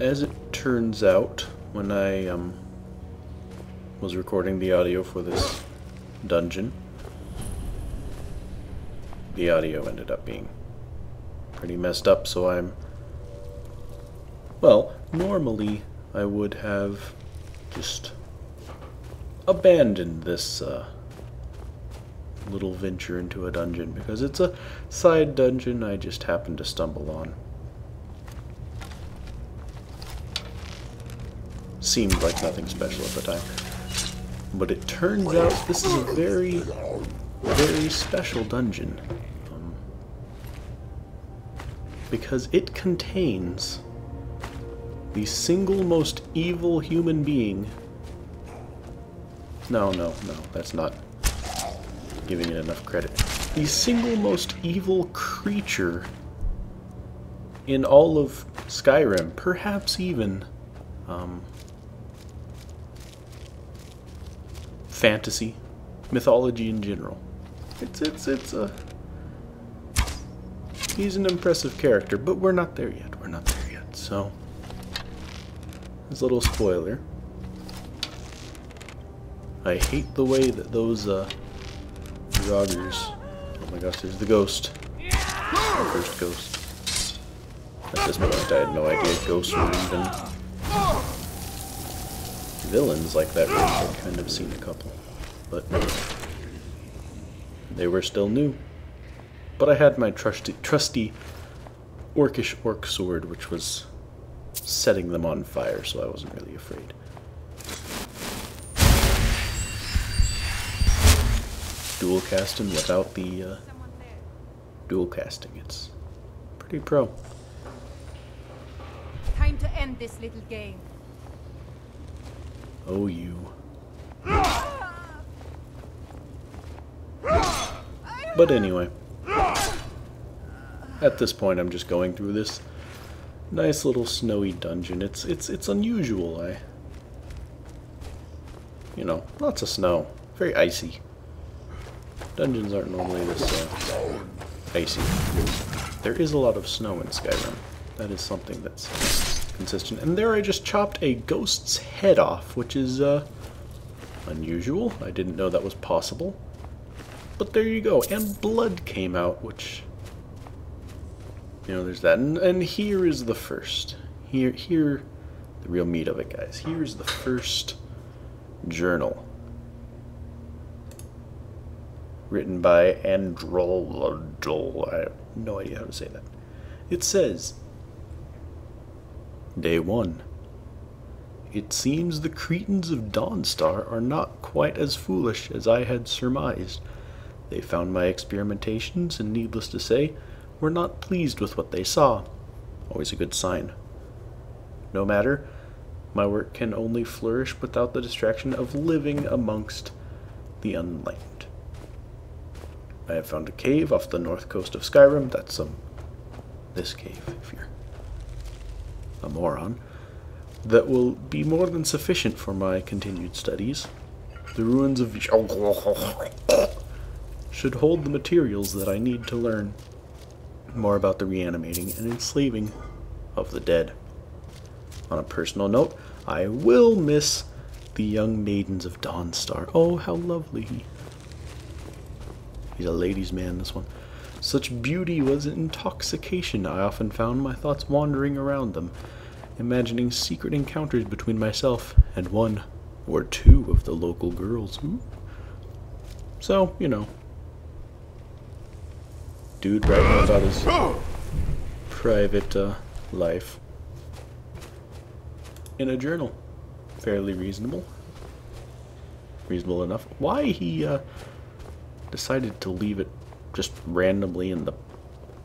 as it turns out, when I was recording the audio for this dungeon, the audio ended up being pretty messed up, so well, normally I would have just abandoned this little venture into a dungeon, because it's a side dungeon I just happened to stumble on. Seemed like nothing special at the time. But it turns out this is a very, very special dungeon. Because it contains the single most evil human being. No, that's not giving it enough credit. The single most evil creature in all of Skyrim, perhaps even fantasy, mythology in general. He's an impressive character, but we're not there yet. We're not there yet. So, this little spoiler. I hate the way that those joggers. Oh my gosh, there's the ghost. The first ghost. At this point, I had no idea ghosts were even villains like that. I've kind of seen a couple, but they were still new. But I had my trusty orcish orc sword, which was setting them on fire, so I wasn't really afraid. Dual casting without the dual casting. It's pretty pro. Time to end this little game. Oh, you. But anyway, at this point I'm just going through this nice little snowy dungeon. It's unusual. You know, lots of snow. Very icy. Dungeons aren't normally this icy. There is a lot of snow in Skyrim. That is something that's consistent. And there I just chopped a ghost's head off, which is unusual. I didn't know that was possible. But there you go. And blood came out, which, you know, there's that. And here is the first. Here, the real meat of it, guys. Here's the first journal. Written by Androl. I have no idea how to say that. It says, Day 1. It seems the Cretans of Dawnstar are not quite as foolish as I had surmised. They found my experimentations, and needless to say, were not pleased with what they saw. Always a good sign. No matter, my work can only flourish without the distraction of living amongst the unenlightened. I have found a cave off the north coast of Skyrim. That's this cave, if you're a moron. That will be more than sufficient for my continued studies. The ruins of should hold the materials that I need to learn more about the reanimating and enslaving of the dead. On a personal note, I will miss the young maidens of Dawnstar. Oh, how lovely. He's a ladies' man, this one. Such beauty was intoxication. I often found my thoughts wandering around them, imagining secret encounters between myself and one or two of the local girls. So, you know, dude writing about his private life in a journal. Fairly reasonable. Reasonable enough. Why he decided to leave it just randomly in the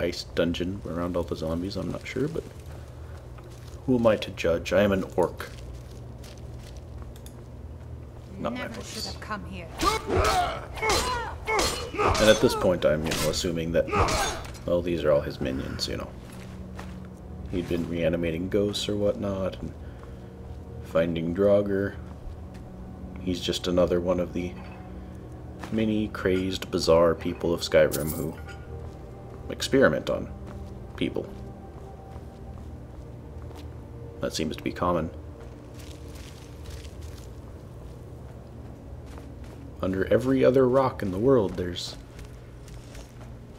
ice dungeon around all the zombies, I'm not sure, but who am I to judge? I am an orc. Not my Never should have come here. And at this point, I'm, assuming that, well, these are all his minions, He'd been reanimating ghosts or whatnot, and finding Draugr. He's just another one of the many crazed, bizarre people of Skyrim who experiment on people. That seems to be common. Under every other rock in the world, there's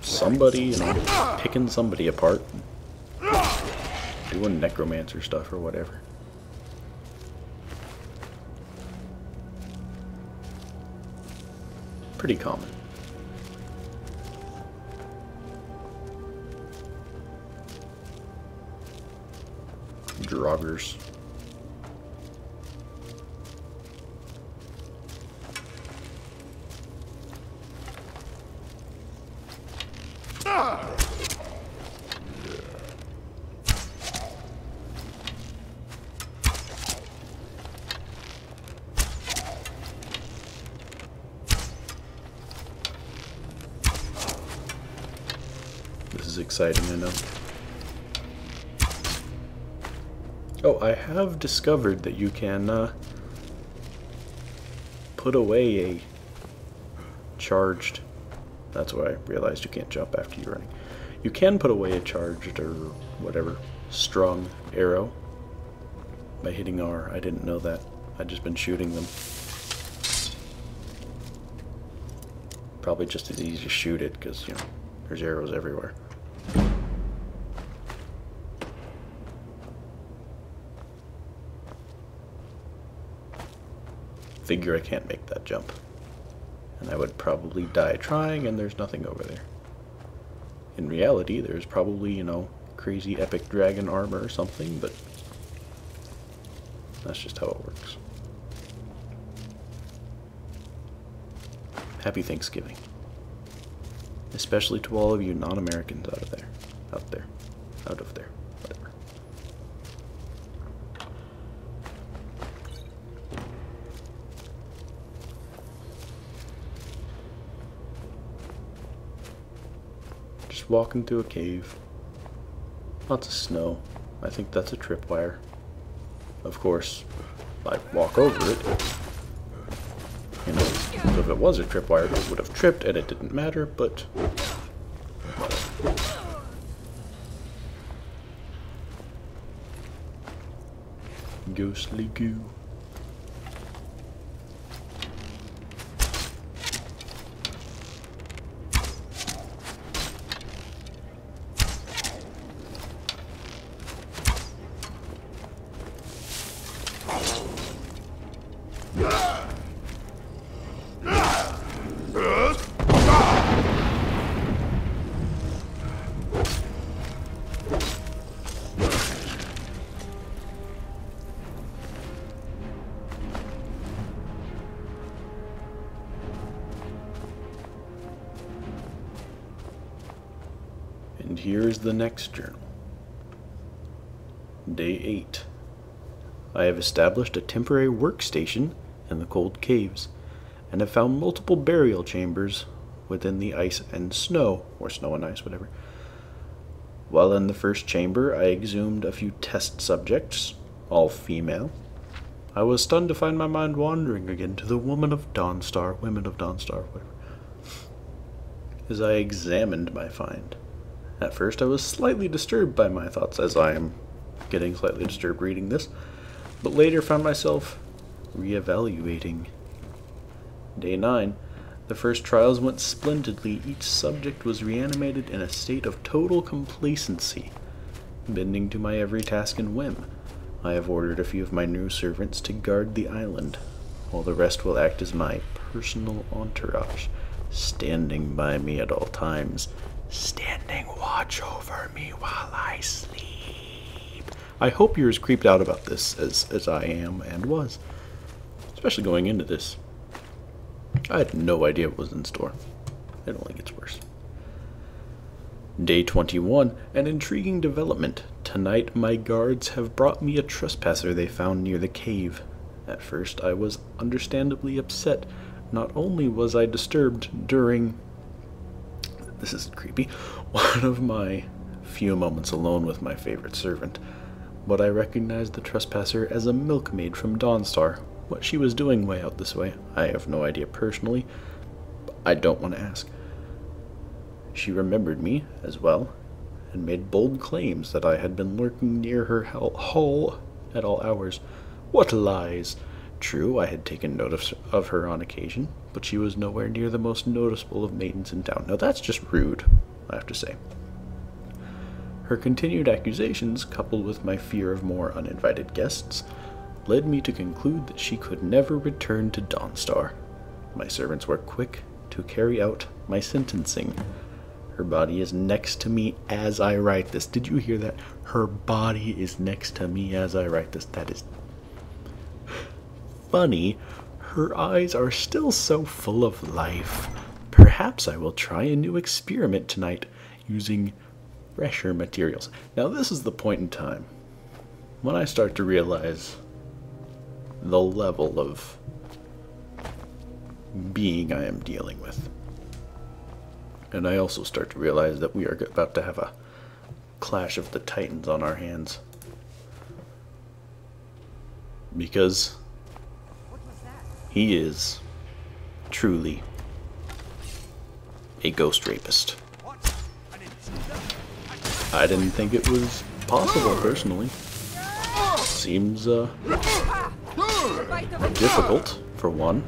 somebody, you know, picking somebody apart, doing necromancer stuff or whatever. Pretty common. Draugrs. This is exciting, I know. Oh, I have discovered that you can put away a charged... That's why I realized you can't jump after you're running. You can put away a charged or whatever strung arrow by hitting R. I didn't know that. I'd just been shooting them. Probably just as easy to shoot it because, you know, there's arrows everywhere. Figure I can't make that jump. And I would probably die trying, and there's nothing over there. In reality, there's probably, you know, crazy epic dragon armor or something, but that's just how it works. Happy Thanksgiving. Especially to all of you non-Americans out of there. Out there. Out of there. Whatever. Just walking through a cave. Lots of snow. I think that's a tripwire. Of course, I walk over it. You know, so if it was a tripwire, it would have tripped and it didn't matter, but whatever. Ghostly goo. And here's the next journal. Day 8. I have established a temporary workstation in the cold caves, and have found multiple burial chambers within the ice and snow, or snow and ice, whatever. While in the first chamber, I exhumed a few test subjects, all female. I was stunned to find my mind wandering again to the women of Dawnstar, whatever. As I examined my find, at first I was slightly disturbed by my thoughts, as I am getting slightly disturbed reading this, but later found myself re-evaluating. Day 9. The first trials went splendidly. Each subject was reanimated in a state of total complacency, bending to my every task and whim. I have ordered a few of my new servants to guard the island, while the rest will act as my personal entourage, standing by me at all times, standing watch over me while I sleep. I hope you're as creeped out about this as I am and was, especially going into this. I had no idea what was in store. It only gets worse. Day 21, an intriguing development. Tonight my guards have brought me a trespasser they found near the cave. At first I was understandably upset. Not only was I disturbed during, this is creepy, one of my few moments alone with my favorite servant, but I recognized the trespasser as a milkmaid from Dawnstar. What she was doing way out this way, I have no idea personally. I don't want to ask. She remembered me as well, and made bold claims that I had been lurking near her hull at all hours. What lies! True, I had taken notice of her on occasion, but she was nowhere near the most noticeable of maidens in town. Now that's just rude, I have to say. Her continued accusations, coupled with my fear of more uninvited guests, led me to conclude that she could never return to Dawnstar. My servants were quick to carry out my sentencing. Her body is next to me as I write this. Did you hear that? Her body is next to me as I write this. That is funny. Her eyes are still so full of life. Perhaps I will try a new experiment tonight using fresher materials. Now this is the point in time when I start to realize the level of being I am dealing with. And I also start to realize that we are about to have a clash of the titans on our hands. Because he is truly a ghost rapist. I didn't think it was possible, personally. Seems difficult, for one,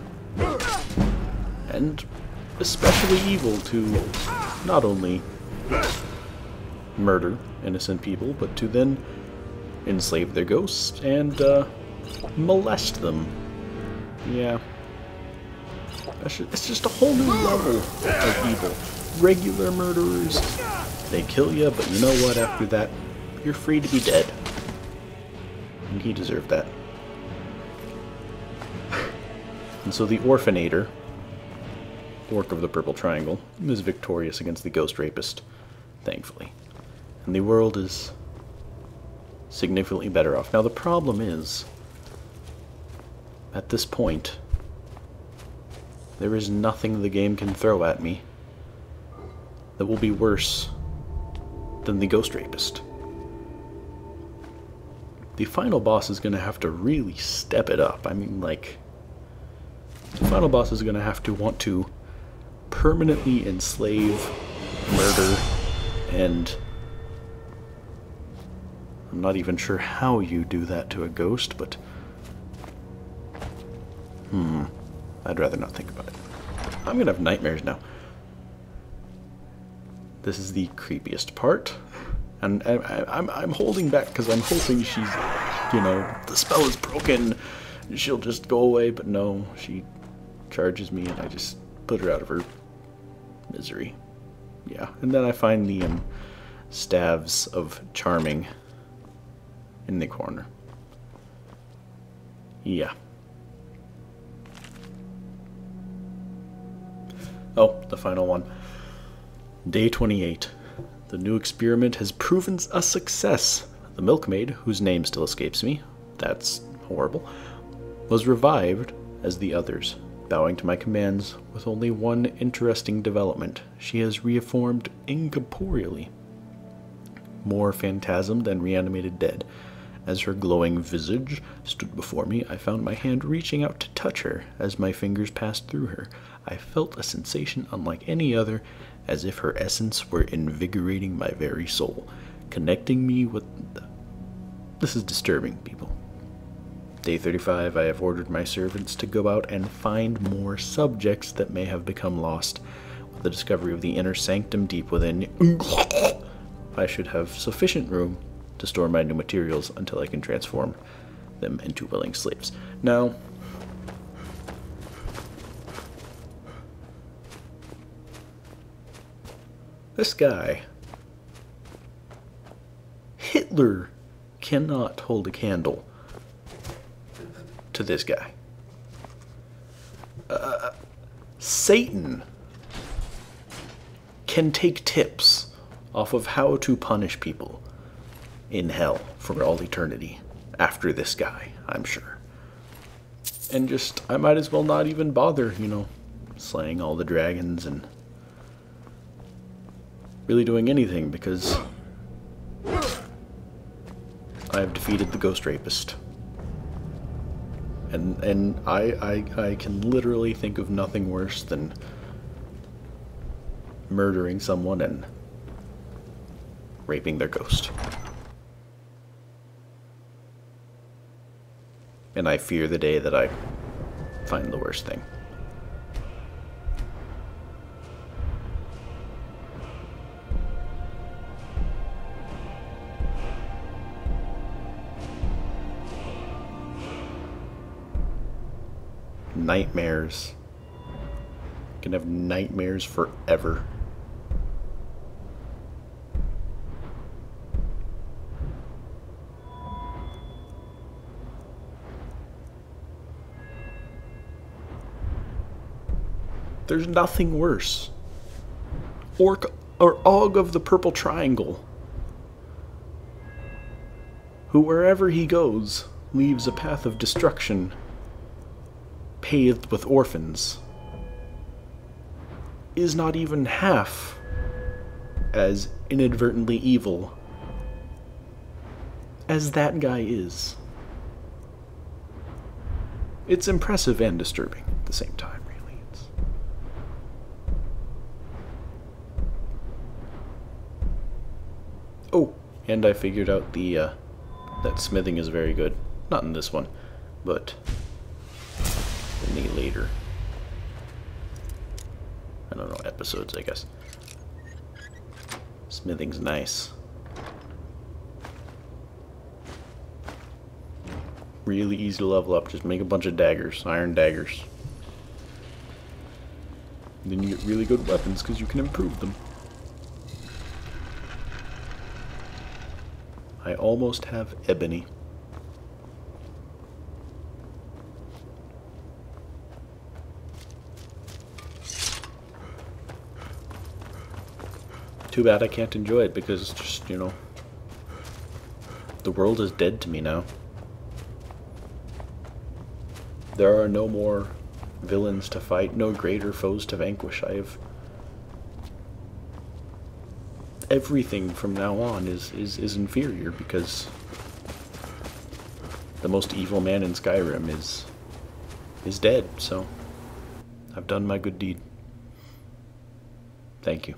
and especially evil to not only murder innocent people, but to then enslave their ghosts and molest them. Yeah. It's just a whole new level of evil. Regular murderers, they kill you, but you know what? After that, you're free to be dead. And he deserved that. And so the Orphanator, Orc of the Purple Triangle, is victorious against the Ghost Rapist, thankfully. And the world is significantly better off. Now the problem is, at this point, there is nothing the game can throw at me that will be worse than the Ghost Rapist. The final boss is going to have to really step it up. I mean, like, the final boss is going to have to want to permanently enslave, murder, and I'm not even sure how you do that to a ghost, but I'd rather not think about it. I'm going to have nightmares now. This is the creepiest part, and I'm holding back because I'm hoping she's, you know, the spell is broken, she'll just go away, but no, she charges me and I just put her out of her misery. Yeah, and then I find the staves of charming in the corner. Yeah. Oh, the final one. Day 28. The new experiment has proven a success. The milkmaid, whose name still escapes me, that's horrible, was revived as the others. Bowing to my commands, with only one interesting development, she has reformed incorporeally. More phantasm than reanimated dead. As her glowing visage stood before me, I found my hand reaching out to touch her. As my fingers passed through her, I felt a sensation unlike any other, as if her essence were invigorating my very soul, connecting me with This is disturbing, people. Day 35, I have ordered my servants to go out and find more subjects that may have become lost. With the discovery of the inner sanctum deep within, I should have sufficient room to store my new materials until I can transform them into willing slaves. Now, this guy, Hitler, cannot hold a candle to this guy. Satan can take tips off of how to punish people in hell for all eternity after this guy, I'm sure. And just, I might as well not even bother, you know, slaying all the dragons and really doing anything, because I have defeated the Ghost Rapist. And I can literally think of nothing worse than murdering someone and raping their ghost. And I fear the day that I find the worst thing. Nightmares. I can have nightmares forever. There's nothing worse. Orc or Og of the Purple Triangle, who wherever he goes leaves a path of destruction paved with orphans, is not even half as inadvertently evil as that guy is. It's impressive and disturbing at the same time, really. Oh, and I figured out that smithing is very good. Not in this one, but in the later, I don't know, episodes, I guess. Smithing's nice. Really easy to level up. Just make a bunch of daggers, iron daggers. And then you get really good weapons because you can improve them. I almost have ebony. Too bad I can't enjoy it because it's just, you know, the world is dead to me now. There are no more villains to fight, no greater foes to vanquish. I have... everything from now on is inferior because the most evil man in Skyrim is dead, so I've done my good deed. Thank you.